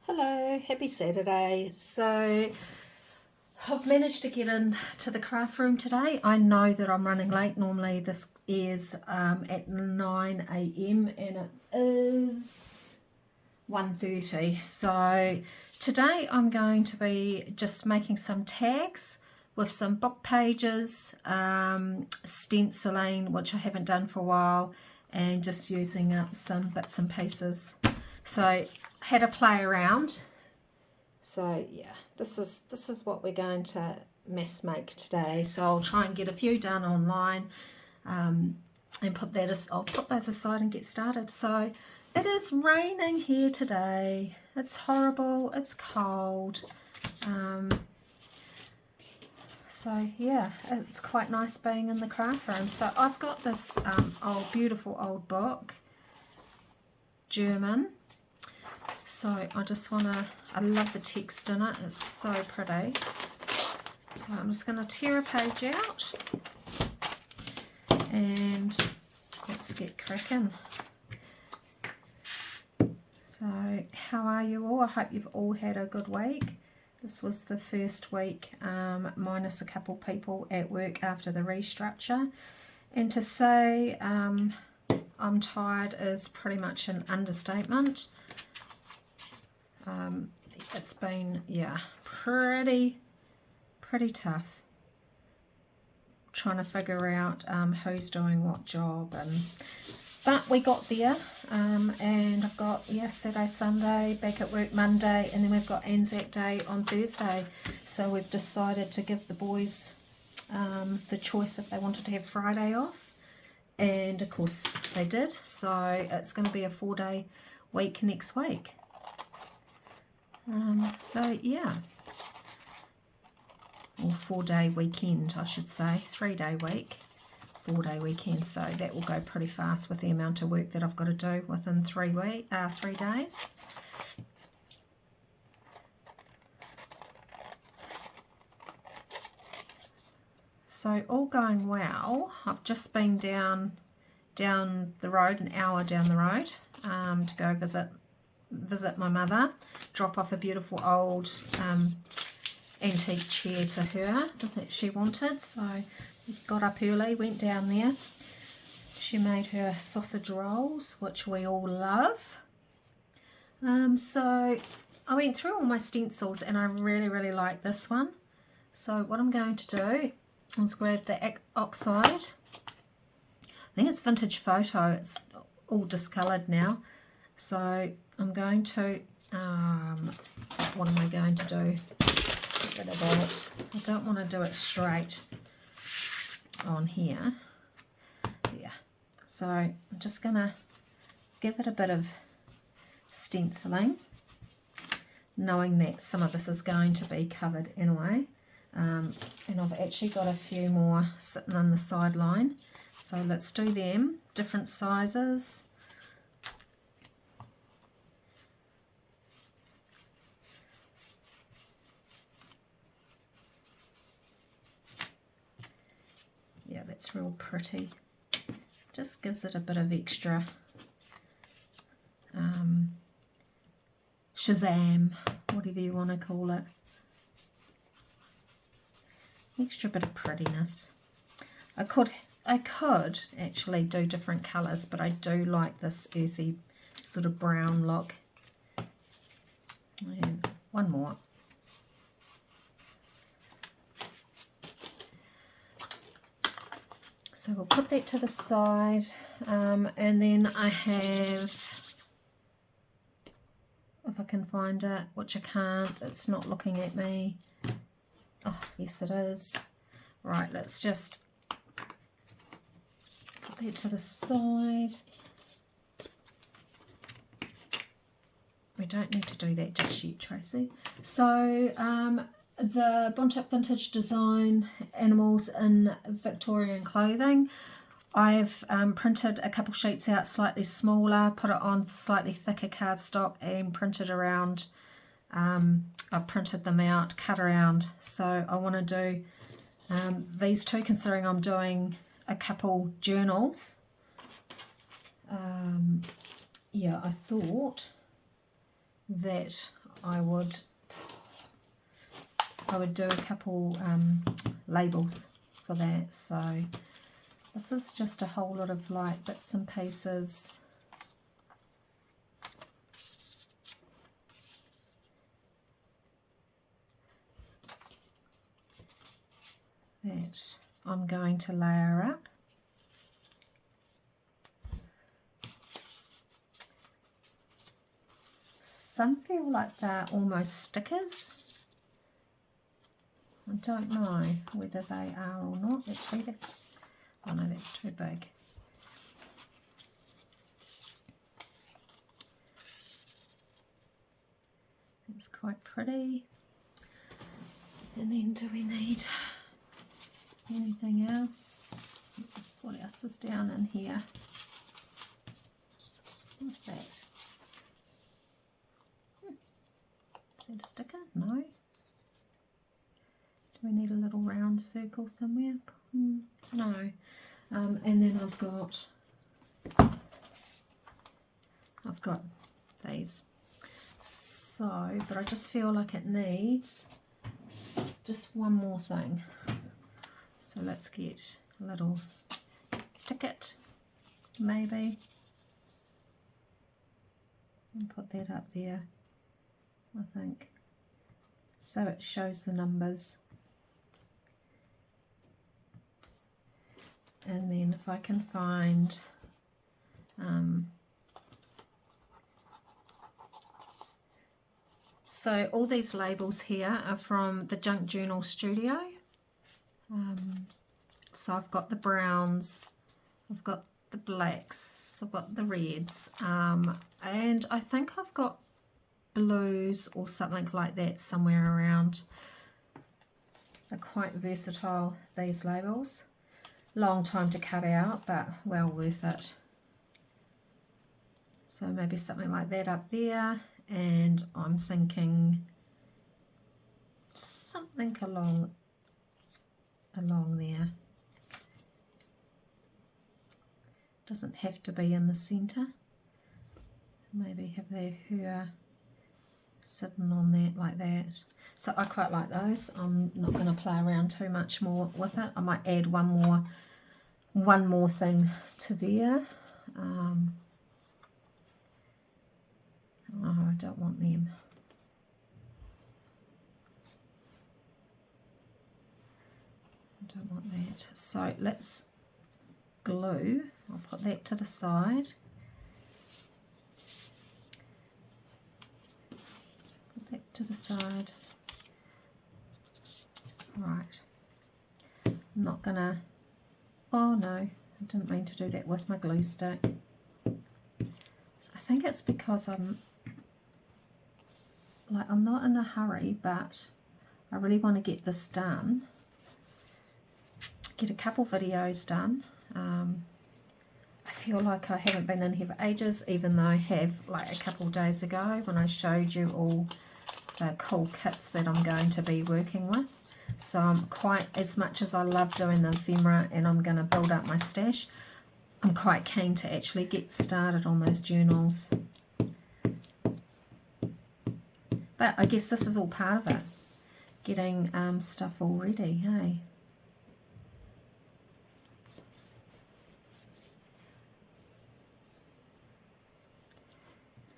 Hello, happy Saturday. So I've managed to get into the craft room today. I know that I'm running late. Normally this is at 9 a.m. and it is 1:30. So today I'm going to be just making some tags with some book pages, stenciling, which I haven't done for a while, and just using up some bits and pieces. So had a play around. So yeah, this is what we're going to mass make today. So I'll try and get a few done online, and I'll put those aside and get started. So it is raining here today. It's horrible. It's cold. So yeah, it's quite nice being in the craft room. So I've got this beautiful old book, German. So I just want to, I love the text in it, it's so pretty. So I'm just going to tear a page out and let's get cracking. So how are you all? I hope you've all had a good week. This was the first week, minus a couple people at work after the restructure. And to say I'm tired is pretty much an understatement. It's been, yeah, pretty tough trying to figure out who's doing what job, but we got there, and I've got Saturday, Sunday, back at work Monday, and then we've got Anzac Day on Thursday. So we've decided to give the boys the choice if they wanted to have Friday off, and of course they did. So it's going to be a 4-day week next week. So yeah, or 4-day weekend I should say, 3-day week, 4-day weekend. So that will go pretty fast with the amount of work that I've got to do within 3 days. So all going well. I've just been down the road, an hour down the road, to go visit my mother, drop off a beautiful old antique chair to her that she wanted. So we got up early, went down there. She made her sausage rolls, which we all love. So I went through all my stencils and I really like this one. So what I'm going to do is grab the oxide. I think it's vintage photo, it's all discoloured now. So I'm going to, what am I going to do? Get rid of it. I don't want to do it straight on here. Yeah. So I'm just going to give it a bit of stenciling, knowing that some of this is going to be covered anyway. And I've actually got a few more sitting on the sideline. So let's do them, different sizes. Yeah, that's real pretty. Just gives it a bit of extra shazam, whatever you want to call it. Extra bit of prettiness. I could actually do different colours, but I do like this earthy sort of brown look. And one more. So we'll put that to the side, and then I have, if I can find it, which I can't, it's not looking at me. Oh, yes it is. Right, let's just put that to the side. We don't need to do that just yet, Tracy. So the Bontup Vintage Design animals in Victorian clothing. I've printed a couple sheets out slightly smaller, put it on slightly thicker cardstock and printed around. I've printed them out, cut around. So I want to do these two, considering I'm doing a couple journals. Yeah, I thought that I would do a couple labels for that. So this is just a whole lot of like bits and pieces. That I'm going to layer up. Some feel like they're almost stickers. I don't know whether they are or not. Actually, that's, oh no, that's too big. It's quite pretty. And then do we need anything else? What else is down in here? What's that? Is that a sticker? No. Do we need a little round circle somewhere? No. And then I've got these. So, but I just feel like it needs just one more thing. So let's get a little ticket, maybe, and put that up there, I think, so it shows the numbers. And then if I can find so all these labels here are from the Junk Journal Studio. So I've got the browns, I've got the blacks, I've got the reds, and I think I've got blues or something like that somewhere around. They're quite versatile, these labels. Long time to cut out, but well worth it. So maybe something like that up there, and I'm thinking something along there. Doesn't have to be in the center. Maybe have her sitting on that like that. So I quite like those. I'm not going to play around too much more with it. I might add one more thing to there. Oh, I don't want them. I don't want that. So let's glue. I'll put that to the side. Put that to the side. Right. I'm not gonna, oh no, I didn't mean to do that with my glue stick. I think it's because I'm not in a hurry, but I really want to get this done. Get a couple videos done. I feel like I haven't been in here for ages, even though I have like a couple of days ago when I showed you all the cool kits that I'm going to be working with. So I'm quite, as much as I love doing the ephemera and I'm going to build up my stash, I'm quite keen to actually get started on those journals. But I guess this is all part of it, getting stuff all ready, hey?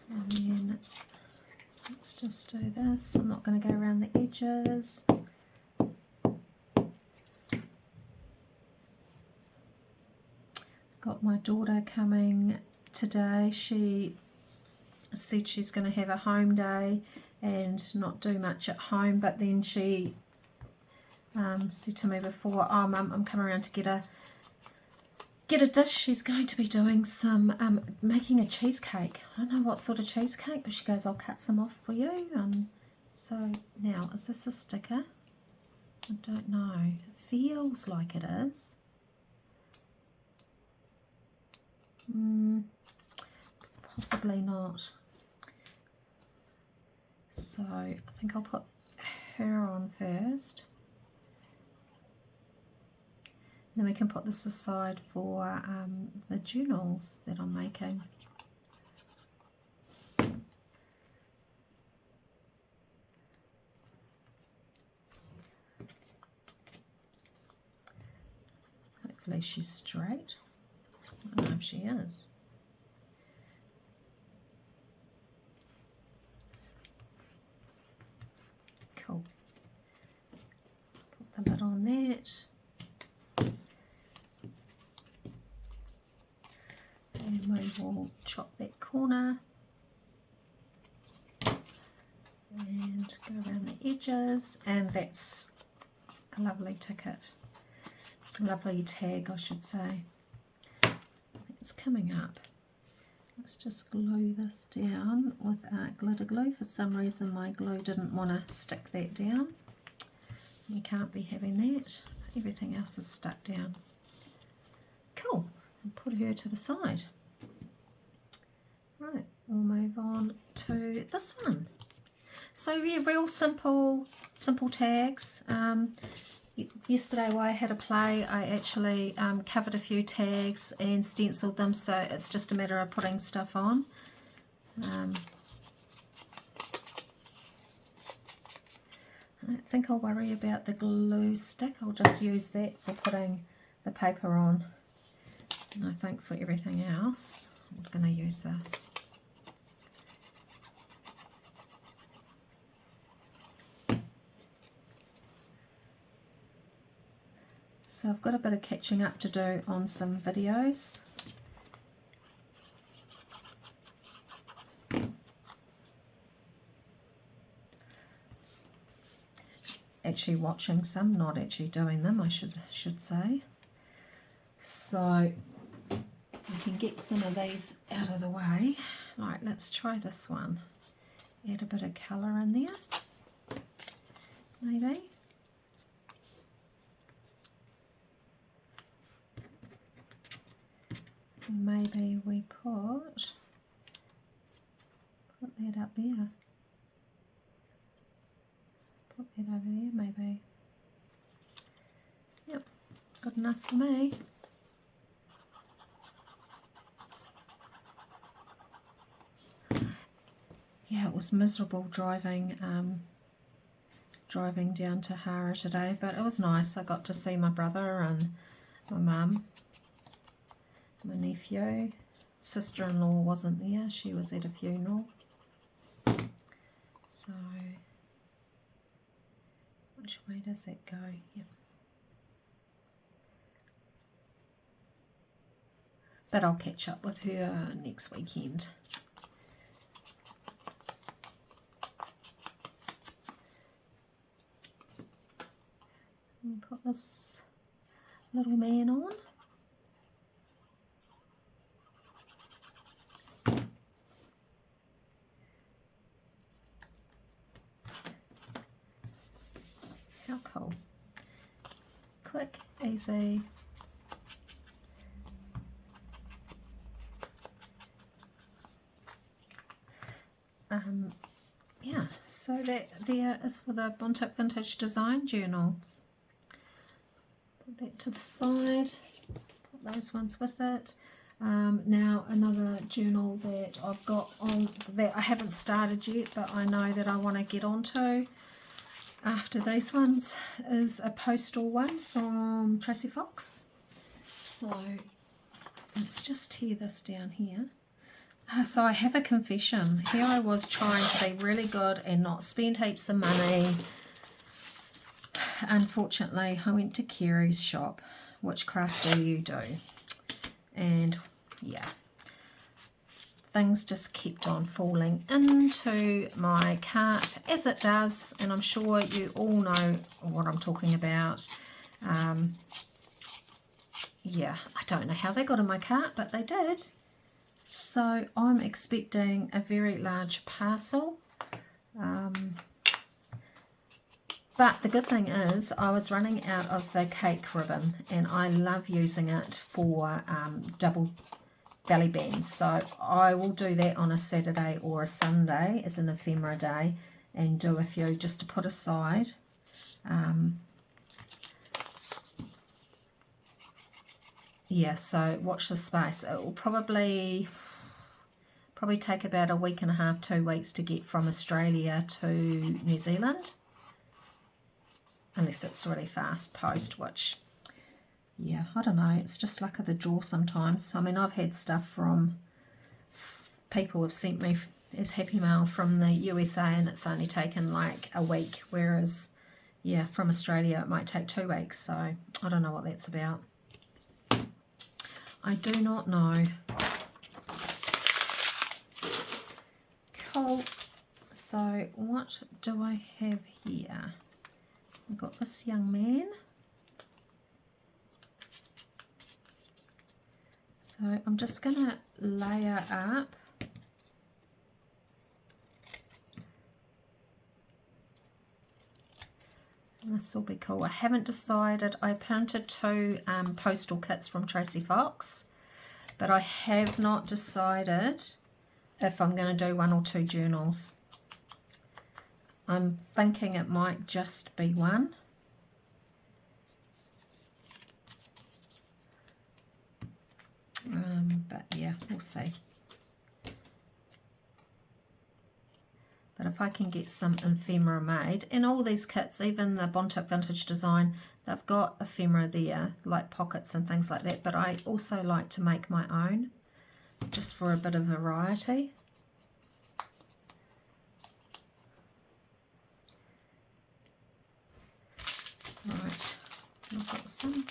And then let's just do this. I'm not going to go around the edges. Got my daughter coming today. She said she's going to have a home day and not do much at home, but then she said to me before, oh mum, I'm coming around to get a dish. She's going to be doing some making a cheesecake. I don't know what sort of cheesecake, but she goes, I'll cut some off for you. So now, is this a sticker? I don't know. It feels like it is. Possibly not. So I think I'll put her on first. Then we can put this aside for the journals that I'm making. hopefully she's straight. I don't know if she is. Cool. Put the lid on that. And we will chop that corner. And go around the edges, and that's a lovely ticket, a lovely tag I should say. It's coming up. Let's just glue this down with glitter glue. For some reason my glue didn't want to stick that down. You can't be having that. Everything else is stuck down. Cool. And put her to the side. Right, we'll move on to this one. So yeah, real simple tags. Yesterday while I had a play, I actually covered a few tags and stenciled them, so it's just a matter of putting stuff on. I don't think I'll worry about the glue stick. I'll just use that for putting the paper on. And I think for everything else, I'm going to use this. So I've got a bit of catching up to do on some videos. Actually watching some, not actually doing them, I should say. So we can get some of these out of the way. Right, let's try this one. Add a bit of colour in there, maybe. Maybe we put that up there. Put that over there, maybe. Yep, good enough for me. Yeah, it was miserable driving down to Hara today, but it was nice. I got to see my brother and my mum. My nephew, sister-in-law wasn't there, she was at a funeral. So, which way does that go? Yep. But I'll catch up with her next weekend. And put this little man on. How cool. Quick, easy. Yeah, so that there is for the Bontuck Vintage Design journals. Put that to the side, put those ones with it. Now another journal that I've got on that I haven't started yet, but I know that I want to get onto after these ones is a postal one from Tracy Fox. So let's just tear this down here. So I have a confession. Here I was trying to be really good and not spend heaps of money. Unfortunately, I went to Kerry's shop. Which craft do you do? And yeah, things just kept on falling into my cart, as it does, and I'm sure you all know what I'm talking about. Yeah, I don't know how they got in my cart, but they did. So I'm expecting a very large parcel. But the good thing is I was running out of the cake ribbon, and I love using it for double belly bands. So I will do that on a Saturday or a Sunday as an ephemera day and do a few just to put aside. Yeah, so watch the space. It will probably take about a week and a half, 2 weeks to get from Australia to New Zealand. Unless it's really fast post, which yeah, I don't know, it's just luck of the draw sometimes. I mean, I've had stuff from people have sent me as happy mail from the USA and it's only taken like a week, whereas yeah, from Australia it might take 2 weeks, so I don't know what that's about. I do not know. Cool. So what do I have here? I've got this young man. So I'm just going to layer up. This will be cool. I haven't decided. I printed 2 postal kits from Tracy Fox, but I have not decided if I'm going to do 1 or 2 journals. I'm thinking it might just be 1. But yeah, we'll see. But if I can get some ephemera made, and all these kits, even the Bontup Vintage Design, they've got ephemera there, like pockets and things like that, but I also like to make my own, just for a bit of variety. Right, I've got some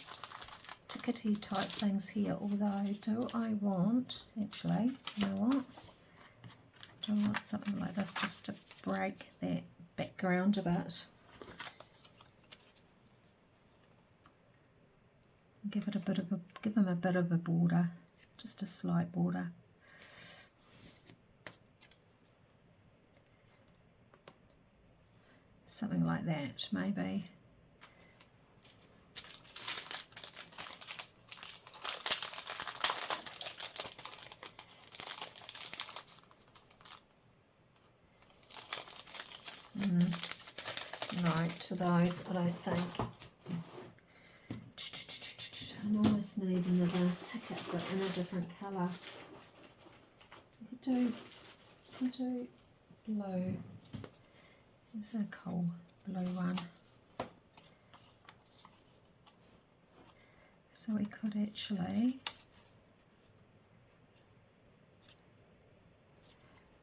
tickety type things here, although do I want, actually, you know what? I want something like this just to break that background a bit. Give it a bit of a, give them a bit of a border, just a slight border. Something like that, maybe. No, to those I don't think. I almost need another ticket, but in a different colour. I could do blue. It's a cool blue one. So we could actually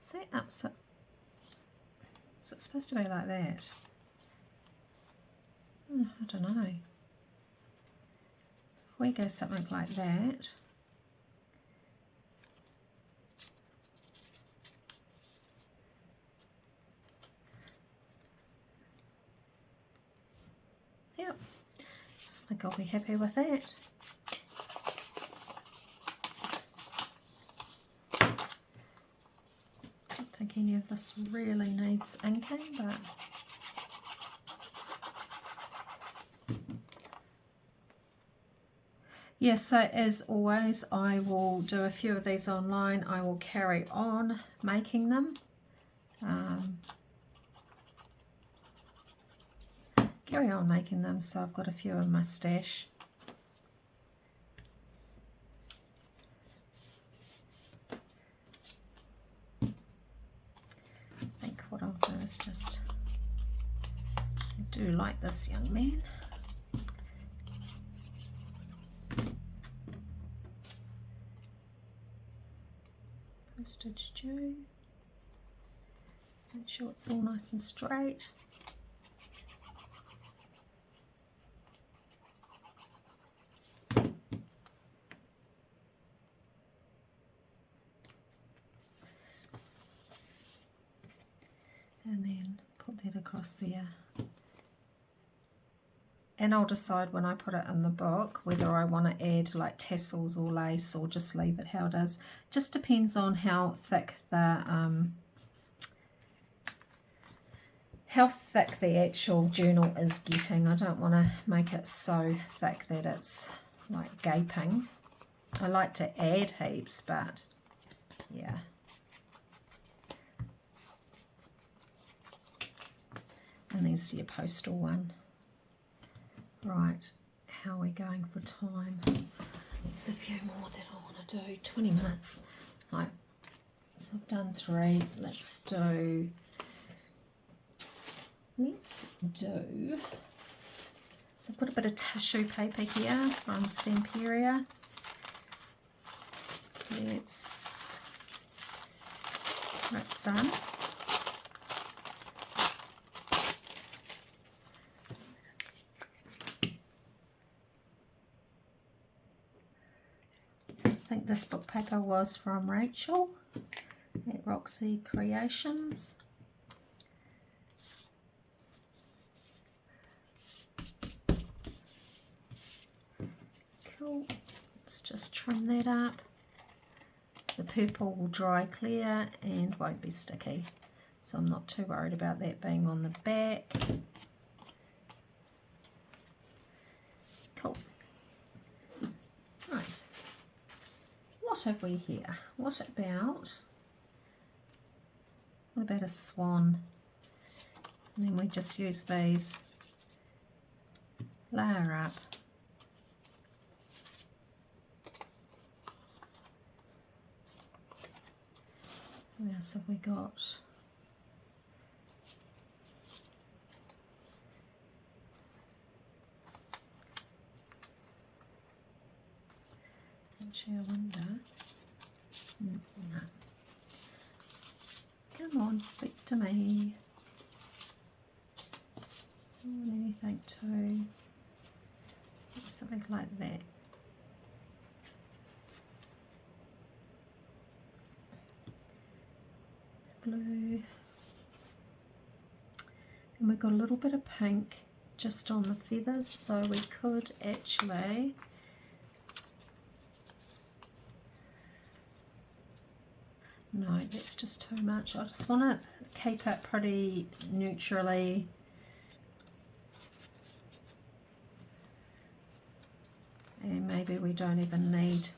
set up so it's supposed to be like that. I don't know. If we go something like that. Yep. I think I'll be happy with that. I don't think any of this really needs inking, but yeah, so as always, I will do a few of these online. I will carry on making them. So I've got a few in my stash. I think what I'll do is just, I do like this young man. Postage due. Make sure it's all nice and straight. And then put that across there. And I'll decide when I put it in the book whether I want to add like tassels or lace or just leave it how it is. Just depends on how thick the actual journal is getting. I don't want to make it so thick that it's like gaping. I like to add heaps, but yeah. And there's your postal one. Right, how are we going for time? There's a few more that I want to do. 20 minutes. Right, so I've done 3. Let's do So I've got a bit of tissue paper here from Stamperia. Let's rip some. I think this book paper was from Rachel at Roxy Creations. Cool. Let's just trim that up. The purple will dry clear and won't be sticky, so I'm not too worried about that being on the back. Cool. Right. What have we here? What about a swan? And then we just use these, layer up. What else have we got? Actually, I wonder. No. Come on, speak to me. Anything too. Something like that. Blue, and we've got a little bit of pink just on the feathers, so we could actually no, that's just too much. I just want to keep it pretty neutrally. And maybe we don't even need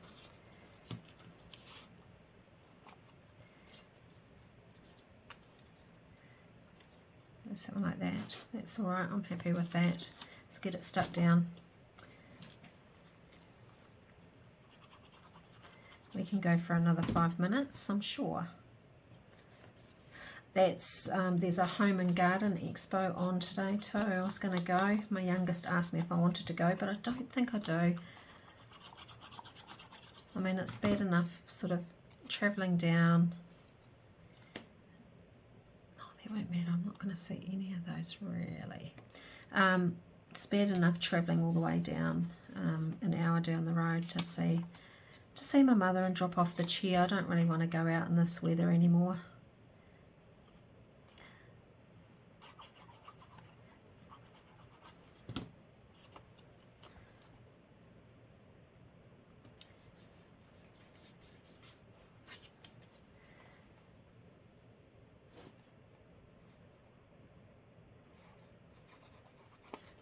something like that. That's all right, I'm happy with that. Let's get it stuck down. We can go for another 5 minutes, I'm sure. That's there's a home and garden expo on today too. I was going to go. My youngest asked me if I wanted to go, but I don't think I do. I mean, it's bad enough sort of travelling down. It won't matter, I'm not going to see any of those really. It's bad enough travelling all the way down, an hour down the road to see my mother and drop off the chair. I don't really want to go out in this weather anymore.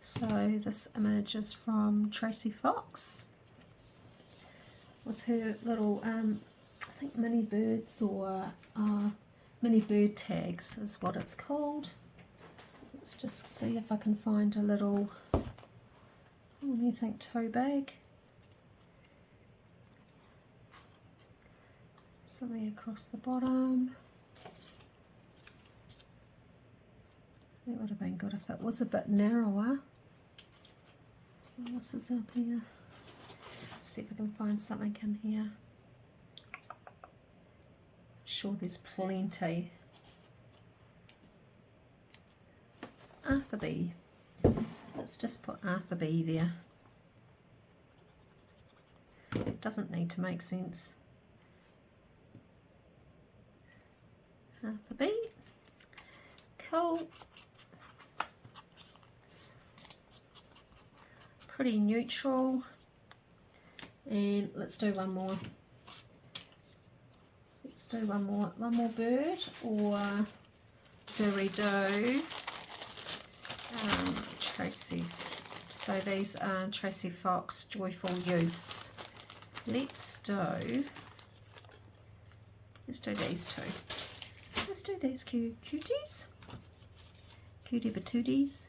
So this image is from Tracy Fox with her little, I think mini birds or mini bird tags is what it's called. Let's just see if I can find a little, anything too big. Something across the bottom. That would have been good if it was a bit narrower. What else is up here? Let's see if I can find something in here. I'm sure there's plenty. Arthur B. Let's just put Arthur B there. It doesn't need to make sense. Arthur B. Cool. Pretty neutral, and let's do one more. Let's do one more bird, or do we do Tracy? So these are Tracy Fox Joyful Youths. Let's do these two. Let's do these cuties, cutie patooties.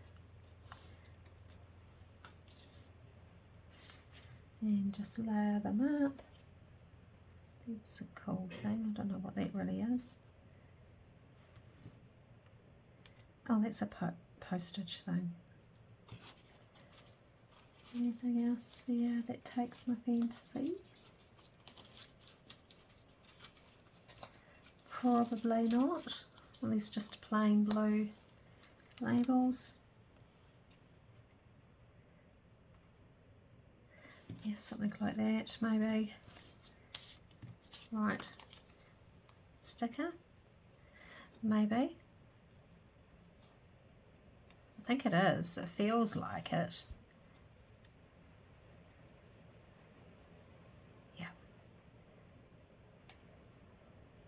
And just layer them up. It's a cool thing, I don't know what that really is. Oh, that's a postage thing. Anything else there that takes my fancy? Probably not. Well, these just plain blue labels. Yeah, something like that, maybe. Right. Sticker, maybe. I think it is. It feels like it. Yeah.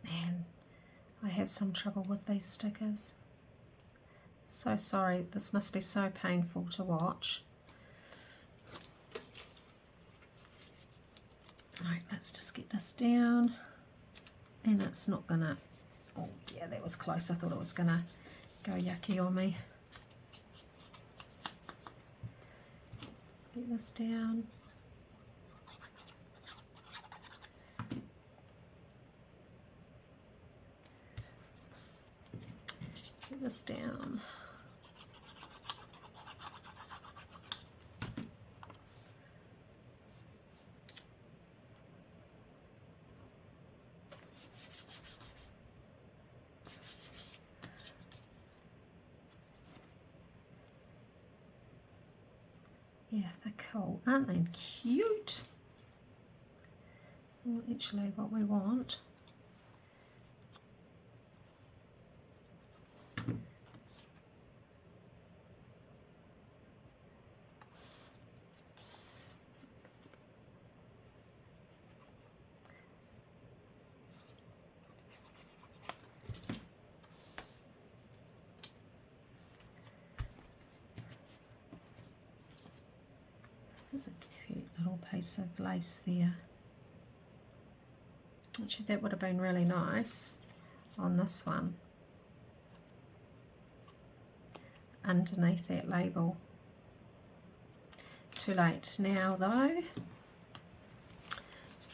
Man, I have some trouble with these stickers. So sorry. This must be so painful to watch. Right, let's just get this down. And it's not gonna, oh yeah, that was close. I thought it was gonna go yucky on me. Get this down. Get this down. Yeah, they're cool, aren't they? Cute. Well, actually, what we want there's a cute little piece of lace there. Actually, that would have been really nice on this one, underneath that label. Too late now though.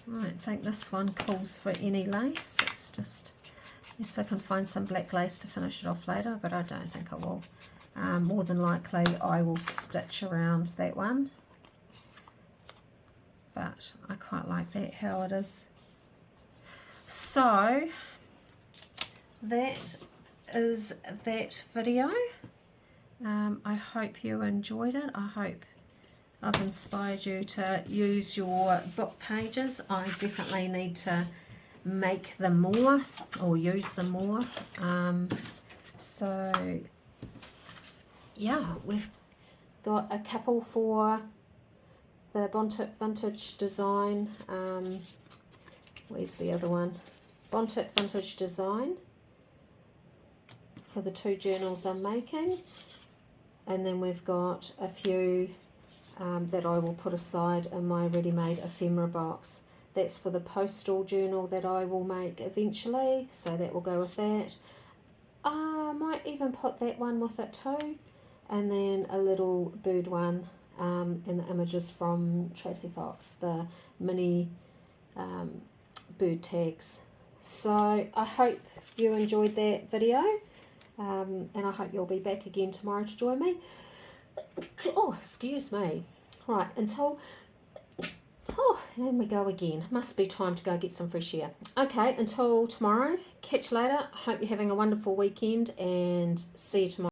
I don't think this one calls for any lace. It's just, yes, I can find some black lace to finish it off later, but I don't think I will. More than likely I will stitch around that one, but I quite like that how it is. So that is that video. I hope you enjoyed it. I hope I've inspired you to use your book pages. I definitely need to make them more or use them more. So yeah, we've got a couple for the Bontit Vintage Design. Where's the other one? Bontit Vintage Design for the 2 journals I'm making. And then we've got a few that I will put aside in my ready-made ephemera box. That's for the postal journal that I will make eventually, so that will go with that. I might even put that one with it too. And then a little bird one, and the images from Tracy Fox, the mini bird tags. So I hope you enjoyed that video, and I hope you'll be back again tomorrow to join me. Oh, excuse me. Right, until, oh, and we go again. Must be time to go get some fresh air. Okay, until tomorrow, catch you later. Hope you're having a wonderful weekend, and see you tomorrow.